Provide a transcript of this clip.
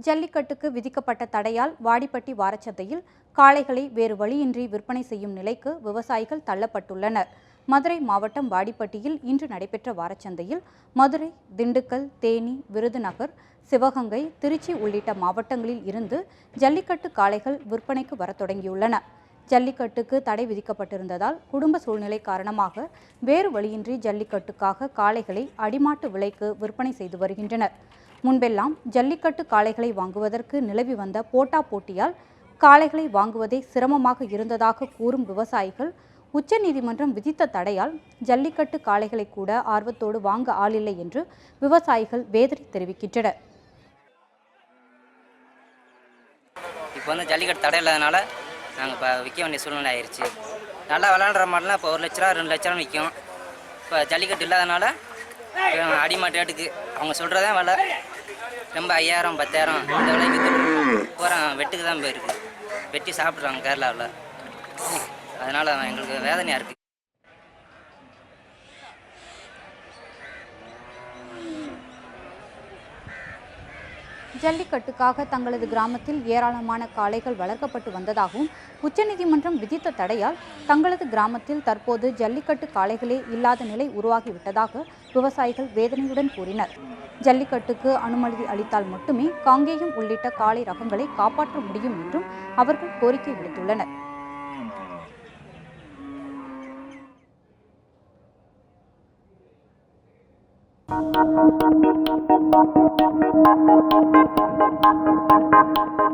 ஜல்லிக்கட்டுக்கு விதிக்கப்பட்ட தடையால் வாடிப்பட்டி வாரச்சந்தையில் காளைகளை வேறு வழியின்றி விற்பனை செய்யும் நிலைக்கு விவசாயிகள் தள்ளப்பட்டுள்ளனர். மதுரை மாவட்டம் வாடிப்பட்டியில் இன்று நடைபெற்ற வாரச்சந்தையில் மதுரை, திண்டுக்கல், தேனி, விருதுநகர், சிவகங்கை, திருச்சி உள்ளிட்ட மாவட்டங்களில் இருந்து ஜல்லிக்கட்டு காளைகள் விற்பனைக்கு வரத் தொடங்கியுள்ளன. ஜல்லிக்கட்டுக்கு தடை விதிக்கப்பட்டிருந்ததால் குடும்ப சூழ்நிலை காரணமாக வேறு வழியின்றி ஜல்லிக்கட்டுக்காக காளைகளை அடிமாட்டு விலைக்கு விற்பனை செய்து வருகின்றனர். முன்பெல்லாம் ஜல்லிக்கட்டு காளைகளை வாங்குவதற்கு நிலவி வந்த போட்டா போட்டியால் காளைகளை வாங்குவதே சிரமமாக இருந்ததாக கூறும் விவசாயிகள், உச்சநீதிமன்றம் விதித்த தடையால் ஜல்லிக்கட்டு காளைகளை கூட ஆர்வத்தோடு வாங்க ஆளில்லை என்று விவசாயிகள் வேதனை தெரிவிக்கின்றனர். இப்போ ஜல்லிக்கட்டு தடை இல்லாதனால நாங்கள் இப்போ விற்க வேண்டிய சூழ்நிலை ஆயிடுச்சு. நல்லா விளாண்டுற மாடலாம் இப்போ 1 லட்ச ரூபா 2 லட்ச ரூபா விற்கும். இப்போ ஜல்லிக்கட்டு இல்லாதனால அடிமாட்டு ரேட்டுக்கு அவங்க சொல்கிறதான் விலை ரொம்ப 5000 10,000 இந்த விலைக்கு போகிற வெட்டுக்கு தான் போயிருக்கு. வெட்டி சாப்பிட்றாங்க கேரளாவில். அதனால் எங்களுக்கு வேதனையாக இருக்குது. ஜல்லிக்கட்டுக்காக தங்களது கிராமத்தில் ஏராளமான காளைகள் வளர்க்கப்பட்டு வந்ததாகவும், உச்சநீதிமன்றம் விதித்த தடையால் தங்களது கிராமத்தில் தற்போது ஜல்லிக்கட்டு காளைகளே இல்லாத நிலை உருவாகிவிட்டதாக விவசாயிகள் வேதனையுடன் கூறினர். ஜல்லிக்கட்டுக்கு அனுமதி அளித்தால் மட்டுமே காங்கேயம் உள்ளிட்ட காளை ரகங்களை காப்பாற்ற முடியும் என்றும் அவர்கள் கோரிக்கை விடுத்துள்ளனர். Thank you.